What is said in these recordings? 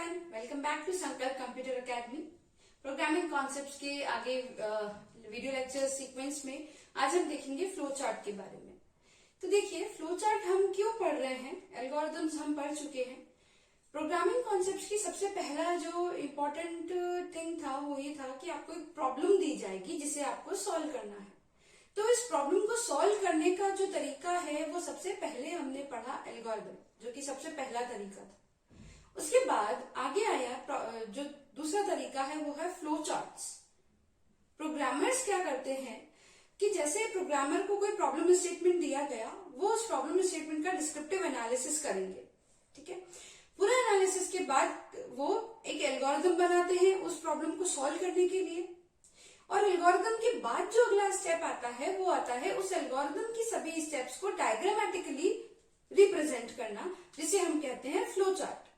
Everyone, welcome back to संकल्प computer academy. Programming concepts के आगे वीडियो लेक्चर सीक्वेंस में आज हम देखेंगे फ्लो चार्ट के बारे में। तो देखिए, फ्लो चार्ट हम क्यों पढ़ रहे हैं, एल्गोरिथम्स हम पढ़ चुके हैं। प्रोग्रामिंग कॉन्सेप्ट्स की सबसे पहला जो इम्पोर्टेंट थिंग था वो ये था कि आपको एक प्रॉब्लम दी जाएगी जिसे आपको सॉल्व करना है। तो इस प्रॉब्लम को सॉल्व करने का जो तरीका है वो सबसे पहले हमने पढ़ा एल्गोरिथम, जो कि सबसे पहला तरीका था। उसके बाद आगे आया जो दूसरा तरीका है वो है फ्लो चार्ट्स। प्रोग्रामर्स क्या करते हैं कि जैसे प्रोग्रामर को कोई प्रॉब्लम स्टेटमेंट दिया गया, वो उस प्रॉब्लम स्टेटमेंट का डिस्क्रिप्टिव एनालिसिस करेंगे। ठीक है, पूरा एनालिसिस के बाद वो एक एल्गोरिथम बनाते हैं उस प्रॉब्लम को सॉल्व करने के लिए। और एल्गोरिथम के बाद जो अगला स्टेप आता है वो आता है उस एल्गोरिथम की सभी स्टेप्स को डायग्रामेटिकली रिप्रेजेंट करना, जिसे हम कहते हैं फ्लो चार्ट।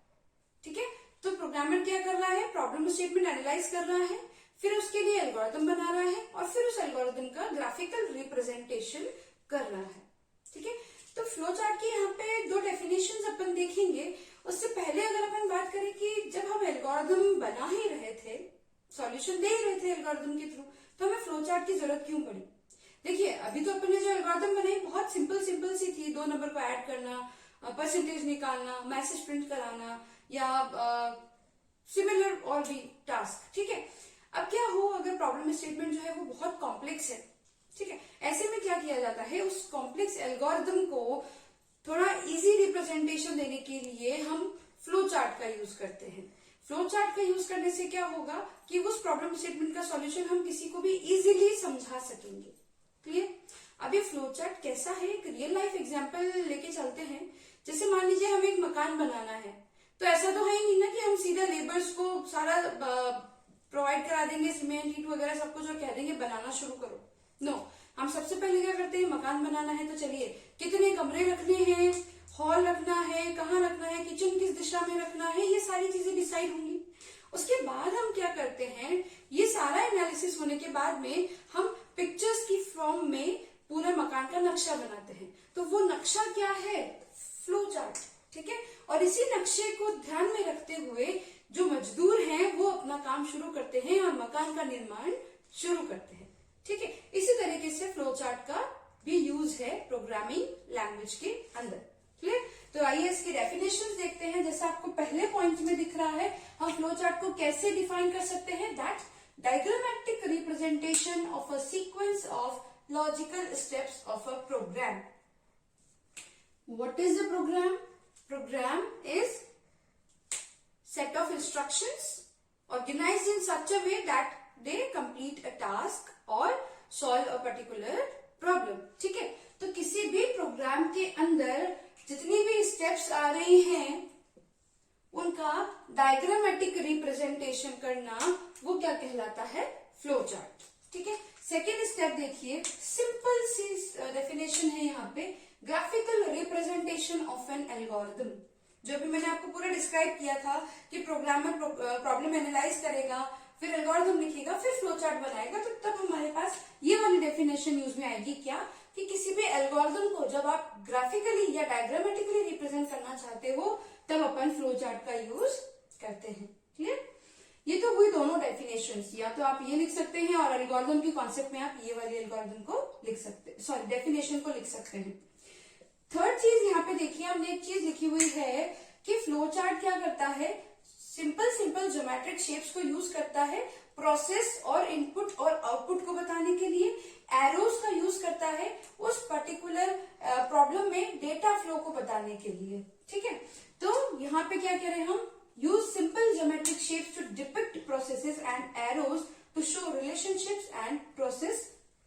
ठीक है, तो प्रोग्रामर क्या कर रहा है, प्रॉब्लम स्टेटमेंट एनालाइज कर रहा है, फिर उसके लिए एल्गोरिथम बना रहा है और फिर उस एल्गोरिथम का ग्राफिकल रिप्रेजेंटेशन कर रहा है। ठीक है, तो फ्लो चार्ट की यहाँ पे दो डेफिनेशंस अपन देखेंगे। उससे पहले अगर अपन बात करें कि जब हम एल्गोरिथम बना ही रहे थे, सॉल्यूशन दे ही रहे थे एल्गोरिथम के थ्रू, तो हमें फ्लो चार्ट की जरूरत क्यों पड़ी। देखिए, अभी तो अपन ने जो एल्गोरिथम बनाई बहुत सिंपल सी थी। 2 नंबर को ऐड करना, परसेंटेज निकालना, मैसेज प्रिंट कराना या सिमिलर और भी टास्क। ठीक है, अब क्या हो अगर प्रॉब्लम स्टेटमेंट जो है वो बहुत कॉम्प्लेक्स है। ठीक है, ऐसे में क्या किया जाता है, उस कॉम्प्लेक्स एल्गोरिथम को थोड़ा इजी रिप्रेजेंटेशन देने के लिए हम फ्लो चार्ट का यूज करते हैं। फ्लो चार्ट का यूज करने से क्या होगा कि उस प्रॉब्लम स्टेटमेंट का सॉल्यूशन हम किसी को भी इजीली समझा सकेंगे। क्लियर। अब ये फ्लो चार्ट कैसा है, एक रियल लाइफ एग्जांपल लेके चलते हैं। जैसे मान लीजिए हमें एक मकान बनाना है, तो ऐसा तो है ही नहीं ना कि हम सीधा लेबर्स को सारा प्रोवाइड करा देंगे, सीमेंट ईंट वगैरह सब कुछ, और कह देंगे बनाना शुरू करो। नो, हम सबसे पहले क्या करते हैं, मकान बनाना है तो चलिए कितने कमरे रखने हैं, हॉल रखना है, कहाँ रखना है, किचन किस दिशा में रखना है, ये सारी चीजें डिसाइड होंगी। उसके बाद हम क्या करते हैं, ये सारा एनालिसिस होने के बाद में हम पिक्चर्स की फॉर्म में पूरे मकान का नक्शा बनाते हैं। तो वो नक्शा क्या है, फ्लो चार्ट। ठीक है, और इसी नक्शे को ध्यान में रखते हुए जो मजदूर हैं वो अपना काम शुरू करते हैं और मकान का निर्माण शुरू करते हैं। ठीक है, इसी तरीके से फ्लो चार्ट का भी यूज है प्रोग्रामिंग लैंग्वेज के अंदर। क्लियर। तो आइए इसकी डेफिनेशंस देखते हैं। जैसा आपको पहले पॉइंट में दिख रहा है, हम फ्लो चार्ट को कैसे डिफाइन कर सकते हैं, that diagrammatic representation of a sequence of logical steps of a program. What is a program? Program is set of instructions organized in such a way that they complete a task or solve a particular problem. ठीक है, तो किसी भी programme के अंदर जितनी भी steps आ रही हैं उनका डायग्रामेटिक रिप्रेजेंटेशन करना, वो क्या कहलाता है, फ्लो चार्ट। ठीक है, सेकेंड स्टेप देखिए, सिंपल सी डेफिनेशन है यहाँ पे, graphical representation of an algorithm. जो भी मैंने आपको पूरा डिस्क्राइब किया था कि प्रोग्रामर प्रॉब्लम एनालाइज करेगा, फिर एल्गोरिथम लिखेगा, फिर फ्लो चार्ट बनाएगा, तो तब हमारे पास ये वाली डेफिनेशन यूज में आएगी। क्या कि किसी भी एल्गोरिथम को जब आप ग्राफिकली या डायग्रामेटिकली रिप्रेजेंट करना चाहते हो तब अपन फ्लो चार्ट का यूज करते हैं। क्लियर। ये तो हुई दोनों डेफिनेशंस, या तो आप ये लिख सकते हैं और एल्गोरिथम के कॉन्सेप्ट में आप ये वाली एल्गोरिथम को लिख सकते, सॉरी डेफिनेशन को लिख सकते हैं। थर्ड चीज यहाँ पे देखिए, हमने एक चीज लिखी हुई है कि फ्लो चार्ट क्या करता है, सिंपल ज्योमेट्रिक शेप्स को यूज करता है प्रोसेस और इनपुट और आउटपुट को बताने के लिए। एरोज का यूज करता है उस पर्टिकुलर प्रॉब्लम में डेटा फ्लो को बताने के लिए। ठीक है, तो यहाँ पे क्या कह रहे हैं हम, use simple geometric shapes to depict processes and arrows to show relationships and process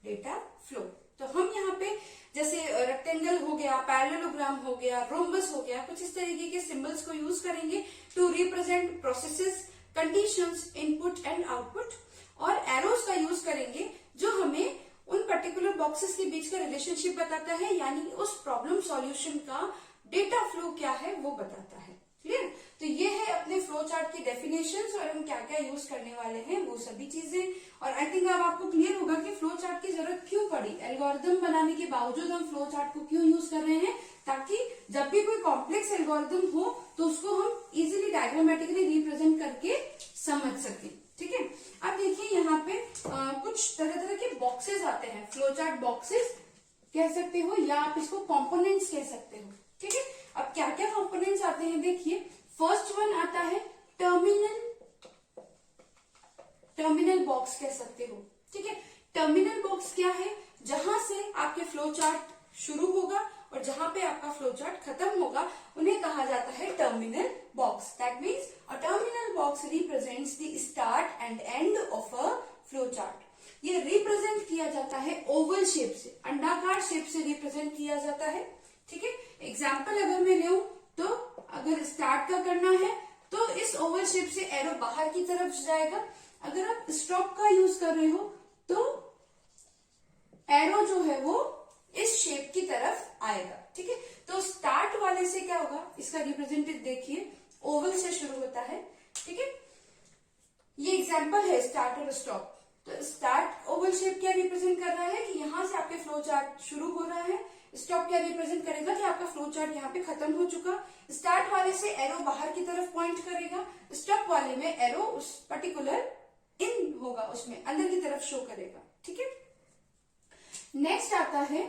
data flow। तो हम यहाँ पे जैसे रेक्टेंगल हो गया, पैरेललोग्राम हो गया, रोम्बस हो गया, कुछ इस तरीके के सिंबल्स को यूज करेंगे to represent processes, conditions, input and output. और एरोज का यूज करेंगे जो हमें उन पर्टिकुलर बॉक्सेस के बीच का रिलेशनशिप बताता है, यानी उस प्रॉब्लम सॉल्यूशन का डेटा फ्लो क्या है वो बताता है। क्लियर। तो ये है अपने फ्लो चार्ट की डेफिनेशंस और हम क्या क्या यूज करने वाले हैं वो सभी चीजें। और आई थिंक अब आपको क्लियर होगा कि फ्लो चार्ट की जरूरत क्यों पड़ी, एल्गोरिथम बनाने के बावजूद हम फ्लो चार्ट को क्यों यूज कर रहे हैं, ताकि जब भी कोई कॉम्प्लेक्स एल्गोरिथम हो तो उसको हम इजीली डायग्रामेटिकली रिप्रेजेंट करके समझ सके। ठीक है, अब देखिए यहाँ पे कुछ तरह तरह के बॉक्सेस आते हैं, फ्लो चार्ट बॉक्सेस कह सकते हो या आप इसको कंपोनेंट्स कह सकते हो। ठीक है, अब क्या क्या कंपोनेंट्स आते हैं देखिए। फर्स्ट वन आता है टर्मिनल बॉक्स कह सकते हो। ठीक है, टर्मिनल बॉक्स क्या है, जहां से आपके फ्लो चार्ट शुरू होगा और जहां पे आपका फ्लो चार्ट खत्म होगा उन्हें कहा जाता है terminal box. That means a terminal box represents the start and end of a flow chart. ये रिप्रेजेंट किया जाता है ओवल शेप से, अंडाकार शेप से रिप्रेजेंट किया जाता है। ठीक है, एग्जाम्पल अगर मैं लूं तो अगर स्टार्ट का करना है तो इस ओवल शेप से एरो बाहर की तरफ जाएगा। अगर आप स्टॉप का यूज कर रहे हो तो एरो जो है वो इस शेप की तरफ आएगा। ठीक है, तो स्टार्ट वाले से क्या होगा, इसका रिप्रेजेंटेटिव देखिए ओवल से शुरू होता है। ठीक है, ये एग्जाम्पल है स्टार्ट और स्टॉप। तो स्टार्ट ओवल शेप क्या रिप्रेजेंट कर रहा है कि यहां से आपके फ्लो चार्ट शुरू हो रहा है। स्टॉप क्या रिप्रेजेंट करेगा कि आपका फ्लो चार्ट यहाँ पे खत्म हो चुका। स्टार्ट वाले से एरो बाहर की तरफ पॉइंट करेगा, स्टॉप वाले में एरो उस पर्टिकुलर इन होगा, उसमें अंदर की तरफ शो करेगा। ठीक है, नेक्स्ट आता है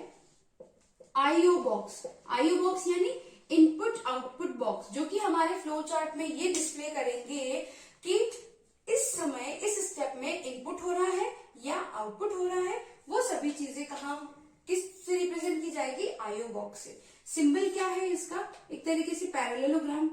आईओ बॉक्स। आईओ बॉक्स यानी इनपुट आउटपुट बॉक्स, जो कि हमारे फ्लो चार्ट में ये डिस्प्ले करेंगे कि इस समय इस स्टेप में इनपुट हो रहा है या आउटपुट हो रहा है। वो सभी चीजें कहाँ किस से रिप्रेजेंट की जाएगी, आईओ बॉक्स से। सिंबल क्या है इसका, एक तरीके से पैरेललोग्राम।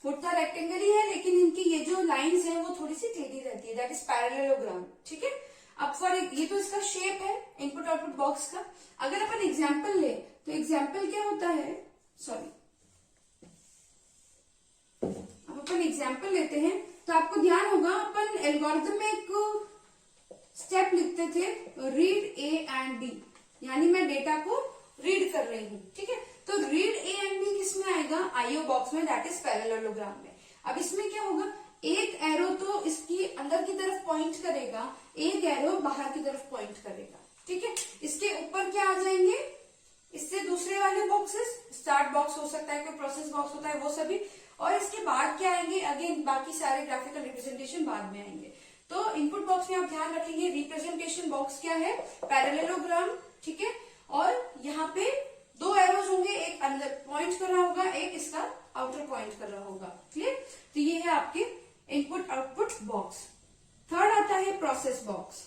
फुट तो रेक्टेंगल ही है लेकिन इनकी ये जो लाइंस हैं वो थोड़ी सी टेढ़ी रहती है, दैट इज पैरेललोग्राम। ठीक है, अब फॉर ये तो इसका शेप है इनपुट आउटपुट बॉक्स का। अगर अपन एग्जाम्पल ले तो एग्जाम्पल क्या होता है, सॉरी अब अपन एग्जाम्पल लेते हैं तो आपको ध्यान होगा अपन एल्गोरिथम में एक स्टेप लिखते थे, रीड ए एंड बी, यानी मैं डेटा को रीड कर रही हूँ। ठीक है, तो रीड ए एंड बी किसमें आएगा, आईओ बॉक्स में, दैट इज पैरेललोग्राम में। अब इसमें क्या होगा, एक एरो तो इसकी अंदर की तरफ पॉइंट करेगा, एक एरो बाहर की तरफ पॉइंट करेगा। ठीक है, इसके ऊपर क्या आ जाएंगे, इससे दूसरे वाले बॉक्सेस, स्टार्ट बॉक्स हो सकता है, कोई प्रोसेस बॉक्स होता है, वो सभी। और इसके बाद क्या आएंगे, अगेन बाकी सारे ग्राफिकल रिप्रेजेंटेशन बाद में आएंगे। तो इनपुट बॉक्स में आप ध्यान रखेंगे रिप्रेजेंटेशन बॉक्स क्या है, पैरेललोग्राम। ठीक है, और यहाँ पे दो एरोज होंगे, एक अंदर पॉइंट कर रहा होगा, एक इसका आउटर पॉइंट कर रहा होगा। क्लियर, तो ये है आपके इनपुट आउटपुट बॉक्स। थर्ड आता है प्रोसेस बॉक्स।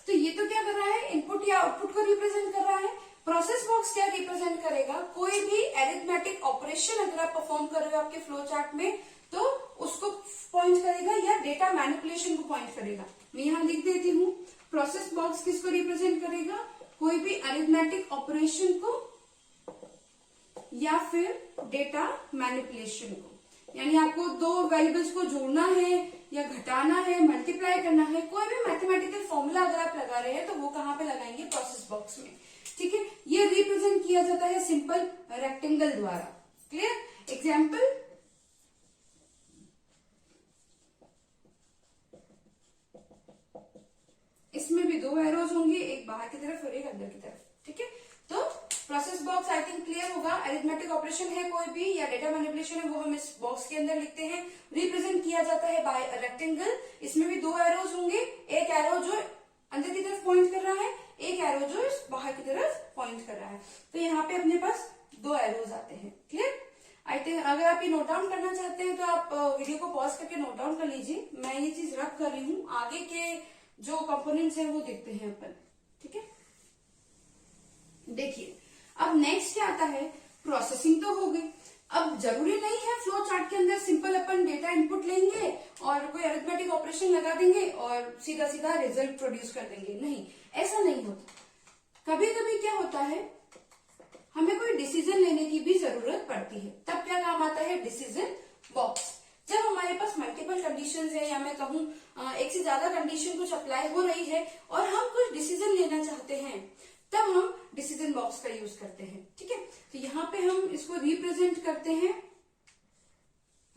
तो ये तो क्या कर रहा है, इनपुट या आउटपुट को रिप्रेजेंट कर रहा है। प्रोसेस बॉक्स क्या रिप्रेजेंट करेगा, कोई भी एरिथमेटिक ऑपरेशन अगर आप परफॉर्म कर रहे हो आपके फ्लो चार्ट में तो उसको पॉइंट करेगा या डेटा मैनिपुलेशन को पॉइंट करेगा। मैं यहां लिख देती हूँ, प्रोसेस बॉक्स किसको रिप्रेजेंट करेगा, कोई भी अरिथमेटिक ऑपरेशन को या फिर डेटा मैनिपुलेशन को। यानी आपको दो वेरिएबल्स को जोड़ना है या घटाना है, मल्टीप्लाई करना है, कोई भी मैथमेटिकल फॉर्मूला अगर आप लगा रहे हैं तो वो कहां पे लगाएंगे, प्रोसेस बॉक्स में। ठीक है, ये रिप्रेजेंट किया जाता है सिंपल रेक्टेंगल द्वारा। क्लियर, एग्जाम्पल, इसमें भी दो एरोज होंगे, एक बाहर की तरफ और एक अंदर की तरफ। ठीक है, तो process box I think clear होगा। अरिथमेटिक ऑपरेशन है कोई भी या डेटा मैनिपुलेशन है वो हम इस बॉक्स के अंदर लिखते हैं, रिप्रेजेंट किया जाता है बाय रेक्टेंगल। इसमें भी दो एरोज होंगे, एक एरो जो अंदर की तरफ पॉइंट कर रहा है, एक एरो जो बाहर की तरफ पॉइंट कर रहा है। तो यहाँ पे अपने पास दो एरोज आते हैं। क्लियर, आई थिंक अगर आप ये नोट डाउन करना चाहते हैं तो आप वीडियो को पॉज करके नोट डाउन कर लीजिए। मैं ये चीज रख कर रही हूँ, आगे के जो कंपोनेंट्स हैं वो देखते हैं अपन। ठीक है, देखिए अब नेक्स्ट क्या आता है, प्रोसेसिंग तो हो गई। अब जरूरी नहीं है फ्लो चार्ट के अंदर सिंपल अपन डेटा इनपुट लेंगे और कोई अरिथमेटिक ऑपरेशन लगा देंगे और सीधा सीधा रिजल्ट प्रोड्यूस कर देंगे, नहीं, ऐसा नहीं होता। कभी कभी क्या होता है, हमें कोई डिसीजन लेने की भी जरूरत पड़ती है, तब क्या काम आता है, डिसीजन बॉक्स। जब हमारे पास मल्टीपल कंडीशंस है या मैं कहूँ एक से ज्यादा कंडीशन कुछ अप्लाई हो रही है और हम कुछ डिसीजन लेना चाहते हैं, तब हम डिसीजन बॉक्स का यूज करते हैं। ठीक है, तो यहाँ पे हम इसको रिप्रेजेंट करते हैं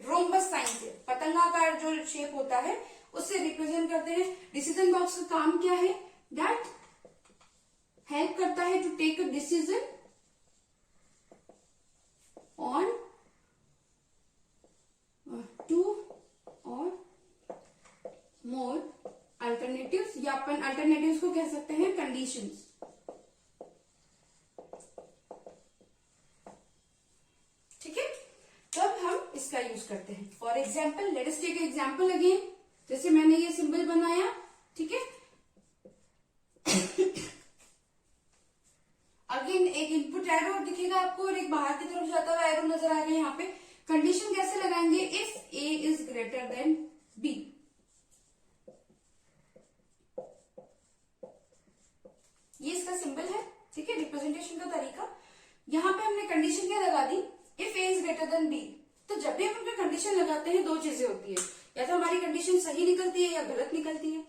रोम्बस साइन से, पतंगाकार जो शेप होता है उससे रिप्रेजेंट करते हैं। डिसीजन बॉक्स का काम क्या है, दैट हेल्प करता है to take a decision more alternatives, या अपन अल्टरनेटिव्स को कह सकते हैं कंडीशंस। ठीक है, तब हम इसका यूज करते हैं। For example, let us take example again. जैसे मैंने ये सिंबल बनाया, ठीक है, अगेन एक इनपुट एरो दिखेगा आपको और एक बाहर की तरफ जाता हुआ एरो नजर आ गया। यहाँ पे कंडीशन कैसे लगाएंगे? If A is greater than B. ये इसका सिंबल है, ठीक है, रिप्रेजेंटेशन का तरीका। यहाँ पे हमने कंडीशन क्या लगा दी? If A is greater than B. तो जब भी हम कंडीशन लगाते हैं दो चीजें होती है, या तो हमारी कंडीशन सही निकलती है या गलत निकलती है।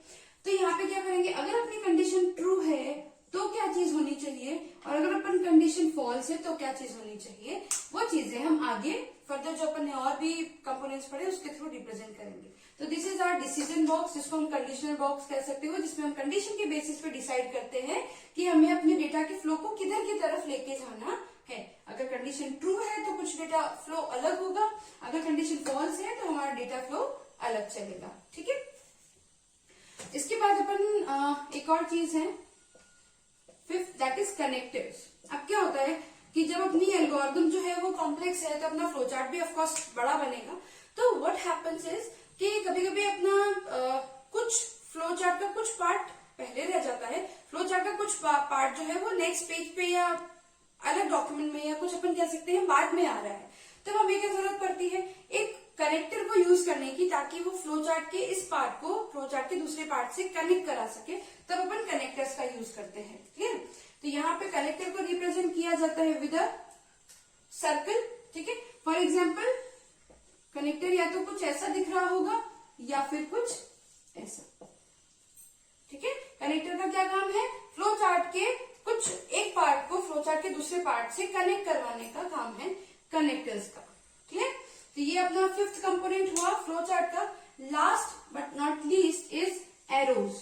तो यहाँ पे क्या करेंगे? अगर अपनी कंडीशन ट्रू है तो क्या चीज होनी चाहिए, और अगर अपन कंडीशन फॉल्स है तो क्या चीज होनी चाहिए, वो चीजें हम आगे फर्दर जो अपन ने और भी कंपोनेंट्स पढ़े उसके थ्रू रिप्रेजेंट करेंगे। तो this is our decision box, जिसको हम कंडीशनल बॉक्स कह सकते हो, जिसमें हम कंडीशन के बेसिस पे डिसाइड करते हैं कि हमें अपने डेटा के फ्लो को किधर की तरफ लेके जाना है। अगर कंडीशन ट्रू है तो कुछ डेटा फ्लो अलग होगा, अगर कंडीशन फॉल्स है तो हमारा डेटा फ्लो अलग चलेगा। ठीक है, इसके बाद अपन एक और चीज है फिफ्थ, दैट इज कनेक्टिव्स। अब क्या होता है कि जब अपनी एल्गोरिथम जो है वो कॉम्प्लेक्स है तो अपना फ्लो चार्ट भी ऑफकोर्स बड़ा बनेगा। तो व्हाट हैपेंस इज कि कभी कभी अपना कुछ फ्लो चार्ट का कुछ पार्ट पहले रह जाता है, फ्लो चार्ट का कुछ पार्ट जो है वो नेक्स्ट पेज पे या अलग डॉक्यूमेंट में या कुछ अपन कह सकते हैं बाद में आ रहा है। तब हमें क्या जरूरत पड़ती है? एक कनेक्टर को यूज करने की, ताकि वो फ्लो चार्ट के इस पार्ट को फ्लो चार्ट के दूसरे पार्ट से कनेक्ट करा सके। तब अपन कनेक्टर्स का यूज करते हैं। क्लियर? तो यहाँ पे कनेक्टर को रिप्रेजेंट किया जाता है विद अ सर्कल। ठीक है, फॉर एग्जाम्पल कनेक्टर या तो कुछ ऐसा दिख रहा होगा या फिर कुछ ऐसा। ठीक है, कनेक्टर का क्या काम है? फ्लो चार्ट के कुछ एक पार्ट को फ्लो चार्ट के दूसरे पार्ट से कनेक्ट करवाने का काम है कनेक्टर्स का। क्लियर? तो ये अपना फिफ्थ कंपोनेंट हुआ फ्लो चार्ट का। Last but not least is arrows.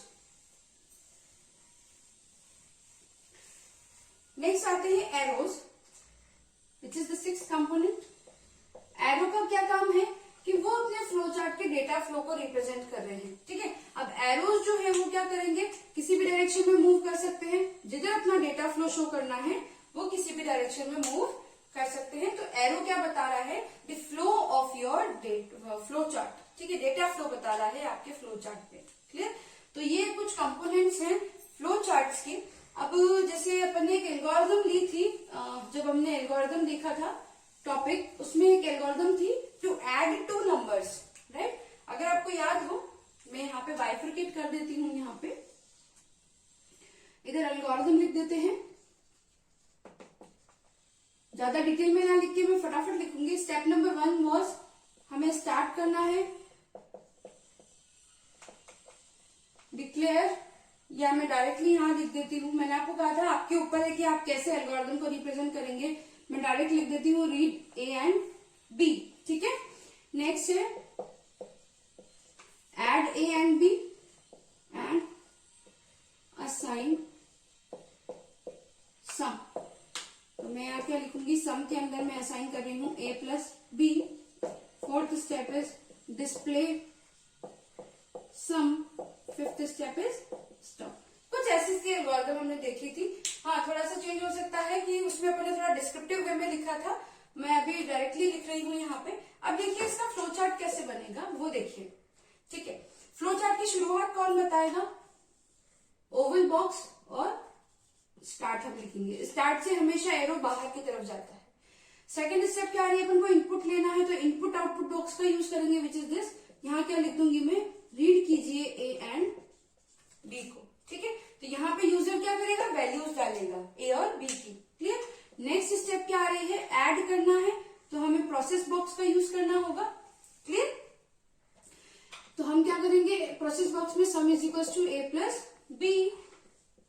Next आते हैं arrows, which is the sixth component. Arrow का क्या काम है कि वो अपने फ्लो चार्ट के डेटा फ्लो को रिप्रेजेंट कर रहे हैं। ठीक है, अब एरोज जो है वो क्या करेंगे? किसी भी डायरेक्शन में मूव कर सकते हैं। जिधर अपना डेटा फ्लो शो करना है वो किसी भी डायरेक्शन में मूव कर सकते हैं। तो एरो क्या बता रहा है? The flow of your flow chart. ठीक है, डेटा फ्लो बता रहा है आपके फ्लो चार्ट पे। क्लियर? तो ये कुछ कंपोनेंट्स हैं फ्लो चार्ट्स के। अब जैसे अपन ने एक एल्गोरिथम ली थी, जब हमने एल्गोरिथम देखा था टॉपिक, उसमें एक एल्गोरिथम थी to add two numbers, right? अगर आपको याद हो, मैं यहाँ पे बाइफरकेट कर देती हूँ। यहाँ पे इधर एल्गोरिथम लिख देते हैं, ज्यादा डिटेल में ना लिख के मैं फटाफट लिखूंगी। स्टेप नंबर 1 वाज हमें स्टार्ट करना है डिक्लेयर, या मैं डायरेक्टली यहाँ लिख देती हूँ। मैंने आपको कहा था आपके ऊपर है कि आप कैसे एल्गोरिथम को रिप्रेजेंट करेंगे। मैं डायरेक्ट लिख देती हूँ रीड ए एंड बी। ठीक है, नेक्स्ट है add A and B and assign sum. तो मैं यहाँ क्या लिखूंगी? सम के अंदर मैं असाइन कर रही हूँ a plus B. Fourth step is display sum. Fifth step is stop. कुछ ऐसी सी एल्गोरिथम हमने देखी थी। हाँ, थोड़ा सा चेंज हो सकता है कि उसमें अपने थोड़ा डिस्क्रिप्टिव वे में लिखा था, मैं अभी डायरेक्टली लिख रही हूँ यहाँ पे। अब देखिए इसका फ्लो चार्ट कैसे बनेगा वो देखिए। ठीक है, फ्लो चार्ट की शुरुआत कौन बताएगा? ओवल बॉक्स और स्टार्ट हम लिखेंगे। स्टार्ट से हमेशा एरो बाहर की तरफ जाता है। सेकेंड स्टेप क्या आ रही है? अपन को इनपुट लेना है, तो इनपुट आउटपुट बॉक्स का यूज करेंगे, विच इज दिस। यहाँ क्या लिख दूंगी मैं? रीड कीजिए ए एंड बी को। ठीक है, तो यहाँ पे यूजर क्या करेगा? वैल्यूज डालेगा ए और बी की। क्लियर? नेक्स्ट स्टेप क्या आ रही है? ऐड करना है, तो हमें प्रोसेस बॉक्स का यूज करना होगा। क्लियर? तो हम क्या करेंगे? प्रोसेस बॉक्स में sum is equal to A plus B.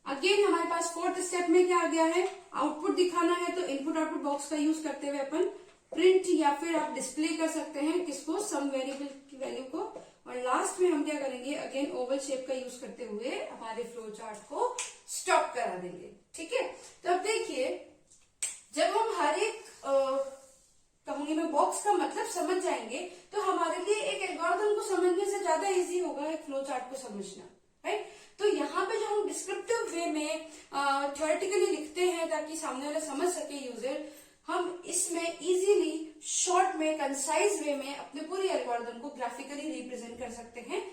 Again हमारे पास फोर्थ स्टेप में क्या आ गया है? आउटपुट दिखाना है, तो इनपुट आउटपुट बॉक्स का यूज करते हुए अपन प्रिंट या फिर आप डिस्प्ले कर सकते हैं किसको? सम वेरिएबल की वैल्यू को। और लास्ट में हम क्या करेंगे? अगेन ओवल शेप का यूज करते हुए हमारे फ्लो चार्ट को स्टॉप करा देंगे। ठीक है, तो अब देखिए, जब हम हर एक कहूंगी मैं बॉक्स का मतलब समझ जाएंगे तो हमारे लिए एक एल्गोरिथम को समझने से ज्यादा इजी होगा एक फ्लो चार्ट को समझना, राइट। तो यहाँ पे जो हम डिस्क्रिप्टिव वे में थ्योरेटिकली लिखते हैं ताकि सामने वाला समझ सके यूजर, हम इसमें इजीली शॉर्ट में कंसाइज वे में अपने पूरे एल्गोरिथम को ग्राफिकली रिप्रेजेंट कर सकते हैं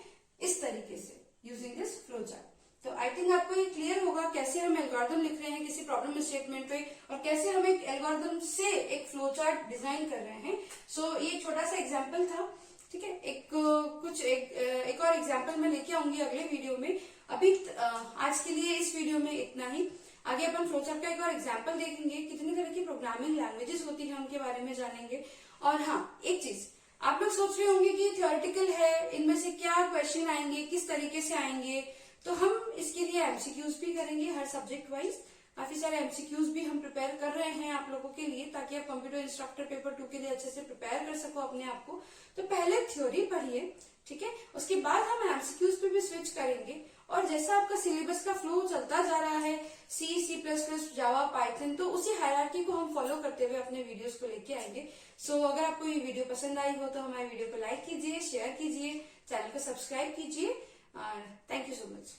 इस तरीके से यूजिंग दिस फ्लो चार्ट। तो आई थिंक आपको ये क्लियर होगा कैसे हम एल्गोरिथम लिख रहे हैं किसी प्रॉब्लम स्टेटमेंट पे और कैसे हम एक एल्गोरिथम से एक फ्लो चार्ट डिजाइन कर रहे हैं। सो ये छोटा सा एग्जांपल था, ठीक है। एक और एग्जांपल मैं लेके आऊंगी अगले वीडियो में। अभी आज के लिए इस वीडियो में इतना ही। आगे अपन फ्लो चार्ट का एक और एग्जांपल देखेंगे, कितनी तरह की प्रोग्रामिंग लैंग्वेजेस होती है उनके बारे में जानेंगे। और हाँ, एक चीज आप लोग सोच रहे होंगे कि थ्योरेटिकल है, इनमें से क्या क्वेश्चन आएंगे, किस तरीके से आएंगे। तो हम इसके लिए एमसीक्यूज भी करेंगे हर सब्जेक्ट वाइज। काफी सारे एमसीक्यूज भी हम प्रिपेयर कर रहे हैं आप लोगों के लिए, ताकि आप कंप्यूटर इंस्ट्रक्टर पेपर 2 के लिए अच्छे से प्रिपेयर कर सको अपने आप को। तो पहले थ्योरी पढ़िए, ठीक है, उसके बाद हम एमसीक्यूज पे भी स्विच करेंगे। और जैसा आपका सिलेबस का फ्लो चलता जा रहा है, C++, जावा, पाइथन, तो उसी हायरार्की को हम फॉलो करते हुए अपने वीडियोस को लेके आएंगे। सो अगर आपको ये वीडियो पसंद आई हो तो हमारे वीडियो को लाइक कीजिए, शेयर कीजिए, चैनल को सब्सक्राइब कीजिए। Thank you so much.